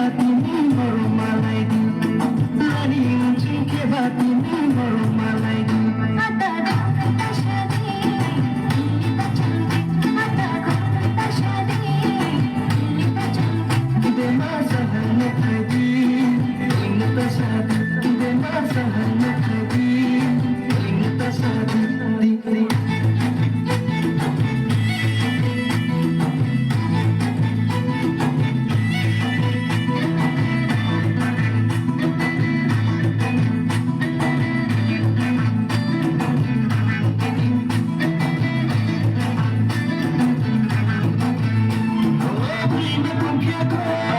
batini baru malai Lani langsung ke batini baru malai आता करता शादी दिल्लीला चलती आता करता शादी दिल्लीला चलती दे माझा हल कधी इंग तसा दे माझा हल कधी इंग तसा Prima con che